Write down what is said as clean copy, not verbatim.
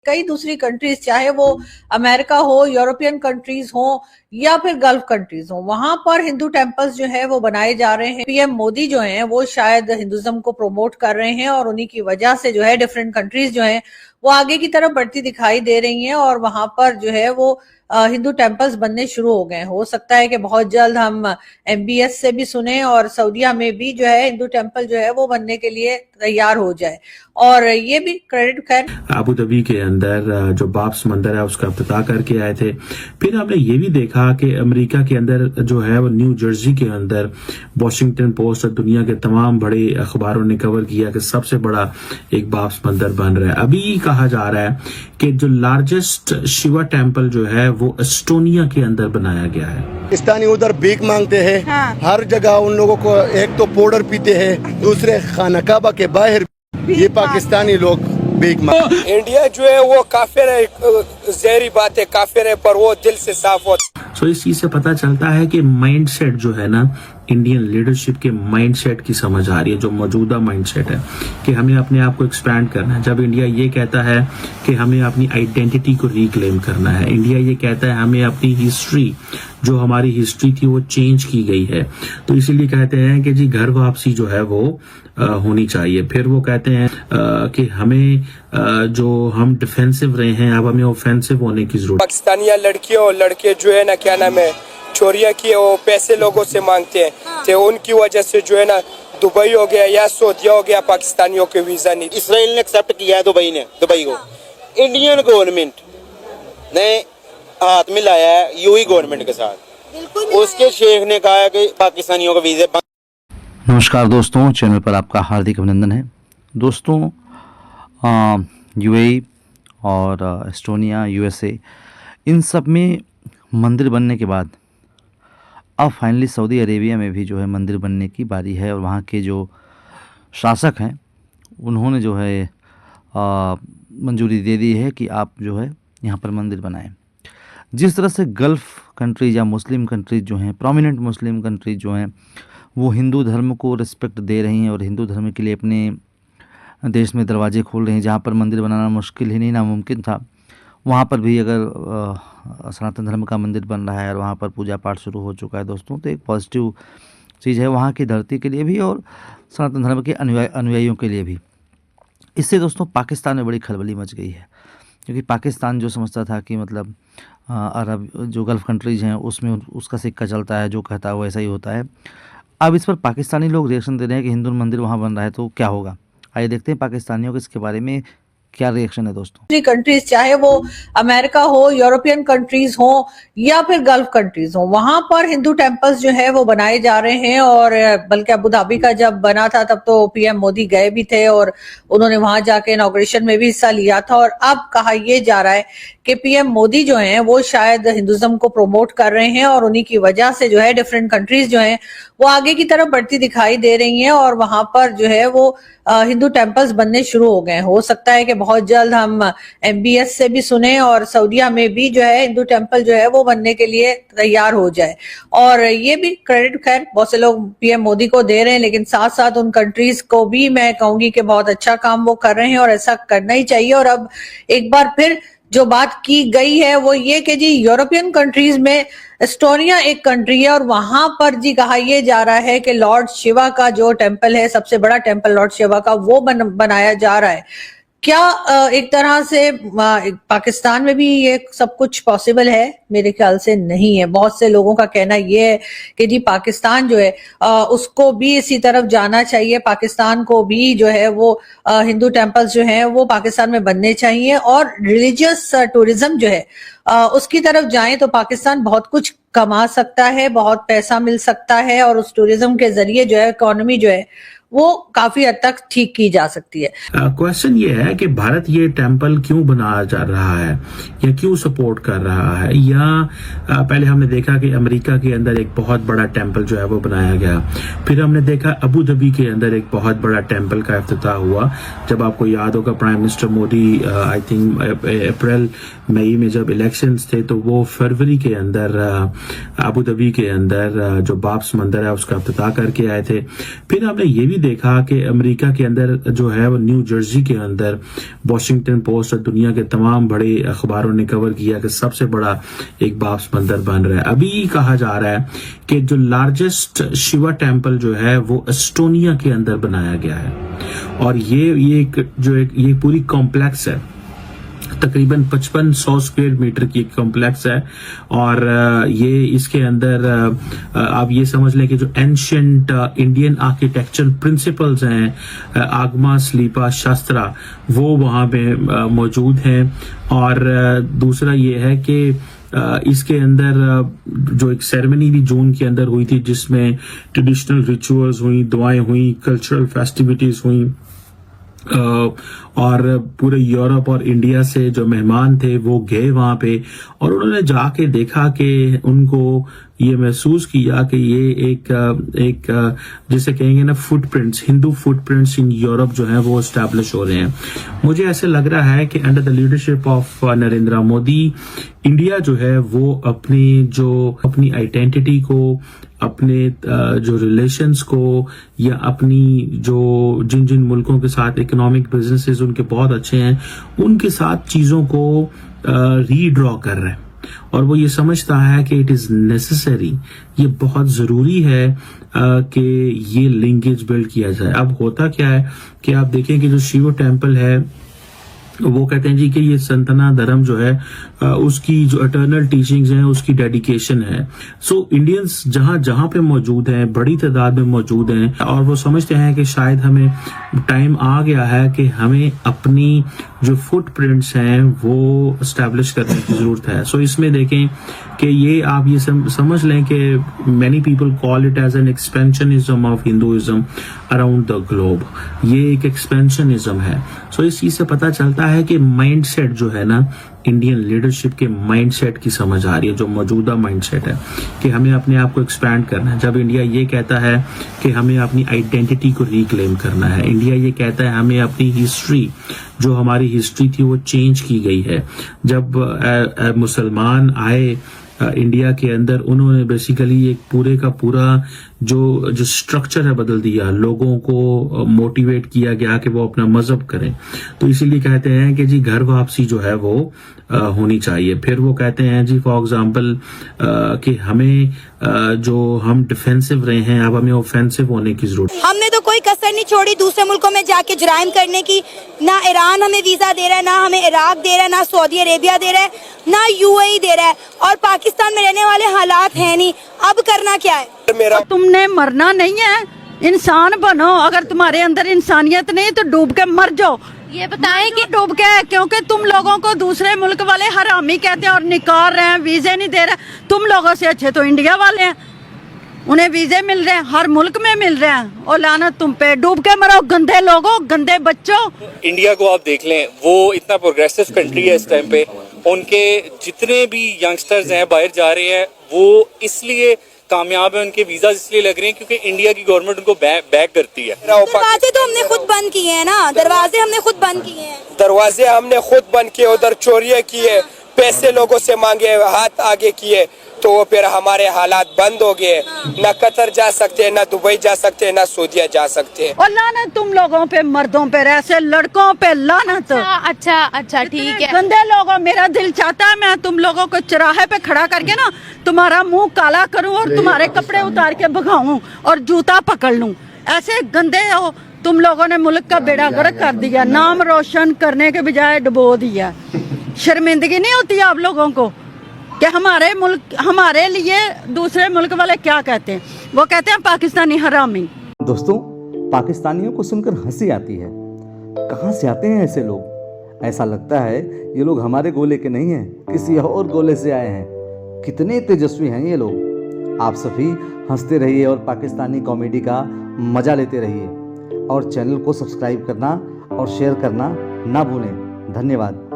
कई दूसरी कंट्रीज, चाहे वो अमेरिका हो, यूरोपियन कंट्रीज हो या फिर गल्फ कंट्रीज हो, वहां पर हिंदू टेम्पल्स जो है वो बनाए जा रहे हैं। पीएम मोदी जो हैं वो शायद हिंदुज्म को प्रमोट कर रहे हैं और उन्हीं की वजह से जो है डिफरेंट कंट्रीज जो हैं वो आगे की तरफ बढ़ती दिखाई दे रही हैं और वहां पर जो है वो हिंदू टेम्पल्स बनने शुरू हो गए। हो सकता है कि बहुत जल्द हम एमबीएस से भी सुने और सऊदीया में भी जो है हिंदू टेम्पल जो है वो बनने के लिए तैयार हो जाए। और ये भी क्रेडिट खैर अबू धाबी के अंदर जो बाब्स मंदिर है उसका इफ्तिताह करके आए थे। फिर हमने ये भी देखा कि अमेरिका के अंदर जो है वो न्यू जर्सी के अंदर वॉशिंगटन पोस्ट और दुनिया के तमाम बड़े अखबारों ने कवर किया कि सबसे बड़ा एक बाब्स मंदिर बन रहा है। अभी कहा जा रहा है कि जो लार्जेस्ट शिवा टेम्पल जो है वो एस्टोनिया के अंदर बनाया गया है। पाकिस्तानी उधर भीख मांगते हैं। हाँ। हर जगह उन लोगों को एक तो पाउडर पीते हैं, दूसरे खाना काबा के बाहर ये पाकिस्तानी लोग भीख मांगते। इंडिया जो है वो काफिर है, जहरी बात है, काफिर है, पर वो दिल से साफ होता। सो इस चीज से पता चलता है कि माइंडसेट जो है ना, इंडियन लीडरशिप के माइंडसेट की समझ आ रही है। जो मौजूदा माइंडसेट है कि हमें अपने आप को एक्सपैंड करना है। जब इंडिया ये कहता है कि हमें अपनी आइडेंटिटी को रिक्लेम करना है, इंडिया ये कहता है हमें अपनी हिस्ट्री, जो हमारी हिस्ट्री थी वो चेंज की गई है, तो इसीलिए कहते हैं कि जी घर वापसी जो है वो होनी चाहिए। फिर वो कहते हैं कि हमें जो हम डिफेंसिव रहे हैं अब हमें ऑफेंसिव होने की जरूरत। पाकिस्तानी लड़कियों और लड़के जो है ना, क्या नाम है, चोरियां किए, वो पैसे लोगों से मांगते हैं। तो उनकी वजह से जो है ना दुबई हो गया या सऊदीया हो गया, पाकिस्तानियों के वीजा नहीं। इसराइल ने एक्सेप्ट किया है दुबई को। इंडियन गवर्नमेंट ने हाथ मिलाया है यूएई गवर्नमेंट के साथ। उसके शेख ने कहा है कि पाकिस्तानियों का वीजा। नमस्कार दोस्तों, चैनल पर आपका हार्दिक अभिनंदन है। दोस्तों, यूएई और एस्टोनिया, यूएसए, इन सब में मंदिर बनने के बाद अब फाइनली सऊदी अरेबिया में भी जो है मंदिर बनने की बारी है। और वहाँ के जो शासक हैं उन्होंने जो है मंजूरी दे दी है कि आप जो है यहाँ पर मंदिर बनाएं। जिस तरह से गल्फ़ कंट्रीज या मुस्लिम कंट्रीज जो हैं, प्रोमिनेंट मुस्लिम कंट्रीज जो हैं, वो हिंदू धर्म को रिस्पेक्ट दे रही हैं और हिंदू धर्म के लिए अपने देश में दरवाजे खोल रहे हैं। जहाँ पर मंदिर बनाना मुश्किल ही नहीं, नामुमकिन था, वहाँ पर भी अगर सनातन धर्म का मंदिर बन रहा है और वहाँ पर पूजा पाठ शुरू हो चुका है दोस्तों, तो एक पॉजिटिव चीज़ है वहाँ की धरती के लिए भी और सनातन धर्म के अनुयायियों के लिए भी। इससे दोस्तों पाकिस्तान में बड़ी खलबली मच गई है, क्योंकि पाकिस्तान जो समझता था कि मतलब अरब जो गल्फ़ कंट्रीज़ हैं उसमें उसका सिक्का चलता है, जो कहता है वैसा ही होता है। अब इस पर पाकिस्तानी लोग रिएक्शन दे रहे हैं कि हिंदू मंदिर वहाँ बन रहा है तो क्या होगा। आइए देखते हैं पाकिस्तानियों के इसके बारे में क्या रिएक्शन है दोस्तों। कंट्रीज, चाहे वो अमेरिका हो, यूरोपियन कंट्रीज हो या फिर गल्फ कंट्रीज हो, वहां पर हिंदू टेम्पल्स जो है वो बनाए जा रहे हैं। और बल्कि अबू धाबी का जब बना था तब तो पीएम मोदी गए भी थे और उन्होंने वहां जाके इनॉग्रेशन में भी हिस्सा लिया था। और अब कहा यह जा रहा है कि पीएम मोदी जो हैं वो शायद हिंदुज्म को प्रमोट कर रहे हैं और उन्हीं की वजह से जो है डिफरेंट कंट्रीज जो हैं वो आगे की तरफ बढ़ती दिखाई दे रही हैं और वहां पर जो है वो हिंदू टेम्पल्स बनने शुरू हो गए। हो सकता है कि बहुत जल्द हम एमबीएस से भी सुने और सऊदीया में भी जो है हिंदू टेम्पल जो है वो बनने के लिए तैयार हो जाए। और ये भी क्रेडिट खैर बहुत से लोग पीएम मोदी को दे रहे हैं, लेकिन साथ साथ उन कंट्रीज को भी मैं कहूंगी कि बहुत अच्छा काम वो कर रहे हैं और ऐसा करना ही चाहिए। और अब एक बार फिर जो बात की गई है वो ये कि जी यूरोपियन कंट्रीज में एस्टोनिया एक कंट्री है और वहां पर जी कहा यह जा रहा है कि लॉर्ड शिवा का जो टेम्पल है, सबसे बड़ा टेम्पल लॉर्ड शिवा का, वो बनाया जा रहा है। क्या एक तरह से पाकिस्तान में भी ये सब कुछ पॉसिबल है? मेरे ख्याल से नहीं है। बहुत से लोगों का कहना ये है कि जी पाकिस्तान जो है उसको भी इसी तरफ जाना चाहिए। पाकिस्तान को भी जो है वो हिंदू टेम्पल्स जो हैं वो पाकिस्तान में बनने चाहिए और रिलीजियस टूरिज्म जो है उसकी तरफ जाएं तो पाकिस्तान बहुत कुछ कमा सकता है, बहुत पैसा मिल सकता है और उस टूरिज्म के जरिए जो है इकोनॉमी जो है वो काफी हद तक ठीक की जा सकती है। क्वेश्चन ये है कि भारत ये टेम्पल क्यों बना जा रहा है या क्यों सपोर्ट कर रहा है। या पहले हमने देखा कि अमेरिका के अंदर एक बहुत बड़ा टेम्पल जो है वो बनाया गया। फिर हमने देखा अबू धाबी के अंदर एक बहुत बड़ा टेम्पल का इफ्तिताह हुआ। जब आपको याद होगा prime minister Modi I think अप्रैल मई में जब इलेक्शंस थे तो वो फरवरी के अंदर अबू धाबी के अंदर जो बाब्स मंदिर है उसका इफ्तिताह करके आए थे। फिर हमने ये भी देखा कि अमेरिका के अंदर जो है वो न्यू जर्सी के अंदर वॉशिंगटन पोस्ट और दुनिया के तमाम बड़े अखबारों ने कवर किया कि सबसे बड़ा एक बाप्स मंदिर बन रहा है। अभी कहा जा रहा है कि जो लार्जेस्ट शिवा टेम्पल जो है वो एस्टोनिया के अंदर बनाया गया है और ये पूरी कॉम्प्लेक्स है, तकरीबन 5500 स्क्वायर मीटर की एक कॉम्प्लेक्स है और ये इसके अंदर आप ये समझ लें कि जो एंशिएंट इंडियन आर्किटेक्चरल प्रिंसिपल्स हैं आगमा स्लीपा शास्त्रा वो वहां पे मौजूद हैं। और दूसरा ये है कि इसके अंदर जो एक सेरेमनी भी जून के अंदर हुई थी जिसमें ट्रेडिशनल रिचुअल्स हुई, दुआएं हुई, कल्चरल फेस्टिविटीज हुई और पूरे यूरोप और इंडिया से जो मेहमान थे वो गए वहां पे और उन्होंने जाके देखा कि उनको ये महसूस किया कि ये एक जिसे कहेंगे ना footprints, Hindu footprints in Europe जो है वो एस्टैब्लिश हो रहे हैं। मुझे ऐसे लग रहा है कि under the leadership of Narendra Modi India जो है वो अपनी आइडेंटिटी को, अपने जो रिलेशंस को या अपनी जो जिन मुल्कों के साथ इकोनॉमिक बिजनेसेस उनके बहुत अच्छे हैं उनके साथ चीजों को रीड्रॉ कर रहे हैं और वो ये समझता है कि इट इज नेसेसरी, ये बहुत जरूरी है कि ये लिंकेज बिल्ड किया जाए। अब होता क्या है कि आप देखें कि जो शिव टेम्पल है वो कहते हैं जी कि ये सनातन धर्म जो है उसकी जो इटर्नल टीचिंग्स हैं उसकी डेडिकेशन है। सो इंडियंस जहां पे मौजूद हैं, बड़ी तादाद में मौजूद हैं और वो समझते हैं कि शायद हमें टाइम आ गया है कि हमें अपनी जो फुटप्रिंट्स हैं वो एस्टैब्लिश करने की जरूरत है। सो इसमें देखें कि ये आप ये समझ लें कि many people call it as an expansionism of Hinduism around the globe. ये एक एक्सपेंशनिज्म है। सो इस चीज से पता चलता है कि माइंडसेट जो है ना, इंडियन लीडरशिप के माइंडसेट की समझ आ रही है, जो मौजूदा माइंडसेट है कि हमें अपने आप को एक्सपैंड करना है। जब इंडिया ये कहता है कि हमें अपनी आइडेंटिटी को रिक्लेम करना है, इंडिया ये कहता है हमें अपनी हिस्ट्री, जो हमारी हिस्ट्री थी वो चेंज की गई है। जब मुसलमान आए इंडिया के अंदर उन्होंने बेसिकली एक पूरे का पूरा जो स्ट्रक्चर है बदल दिया, लोगों को मोटिवेट किया गया कि वो अपना मजहब करें। तो इसीलिए कहते हैं कि जी घर वापसी जो है वो होनी चाहिए। फिर वो कहते हैं जी फॉर एग्जांपल कि हमें जो हम डिफेंसिव रहे हैं अब हमें ऑफेंसिव होने की जरूरत है। हमने तो कोई कसर नहीं छोड़ी दूसरे मुल्कों में जाके जुराइम करने की। ना ईरान हमें वीजा दे रहा है, ना हमें इराक दे रहा है, ना सऊदी अरेबिया दे रहा है, ना यूएई दे रहा है और पाकिस्तान में रहने वाले हालात हैं नहीं। अब करना क्या है? तुमने मरना नहीं है, इंसान बनो। अगर तुम्हारे अंदर इंसानियत नहीं तो डूब के मर जाओ। ये बताएं कि डूब के, क्योंकि तुम लोगों को दूसरे मुल्क वाले हरामी कहते हैं और निकाल रहे हैं, वीजे नहीं दे रहे। तुम लोगों से अच्छे तो इंडिया वाले हैं, उन्हें वीजे मिल रहे हैं, हर मुल्क में मिल रहे हैं। और लानत तुम पे, डूब के मरो गंदे लोगों, गंदे बच्चों। इंडिया को आप देख लें, वो इतना प्रोग्रेसिव कंट्री है इस टाइम पे। उनके जितने भी यंगस्टर्स हैं बाहर जा रहे हैं वो इसलिए कामयाब है, उनके वीजा इसलिए लग रहे हैं क्योंकि इंडिया की गवर्नमेंट उनको बैक करती है। दरवाजे तो हमने खुद बंद किए हैं ना, दरवाजे हमने खुद बंद किए हैं। दरवाजे हमने खुद बंद किए, उधर चोरियां किए, पैसे लोगों से मांगे, हाथ आगे किए, तो फिर हमारे हालात बंद हो गए। न कतर जा सकते, न दुबई जा सकते, न सऊदीया जा सकते। और लानत तुम लोगों पे, मर्दों पे, ऐसे लड़कों पे लानत। अच्छा ठीक है। गंदे लोगों, मेरा दिल चाहता है मैं तुम लोगों को चौराहे पे खड़ा करके ना तुम्हारा मुंह काला करूं और तुम्हारे कपड़े उतार के भगाऊं और जूता पकड़ लूं। ऐसे गंदे हो तुम लोगों ने, मुल्क का बेड़ा गर्क कर दिया, नाम रोशन करने के बजाय डुबो दिया। शर्मिंदगी नहीं होती आप लोगों को कि हमारे मुल्क, हमारे लिए दूसरे मुल्क वाले क्या कहते हैं? वो कहते हैं पाकिस्तानी हरामी। दोस्तों, पाकिस्तानियों को सुनकर हंसी आती है। कहाँ से आते हैं ऐसे लोग? ऐसा लगता है ये लोग हमारे गोले के नहीं हैं, किसी और गोले से आए हैं। कितने तेजस्वी हैं ये लोग। आप सभी हंसते रहिए और पाकिस्तानी कॉमेडी का मजा लेते रहिए और चैनल को सब्सक्राइब करना और शेयर करना ना भूलें। धन्यवाद।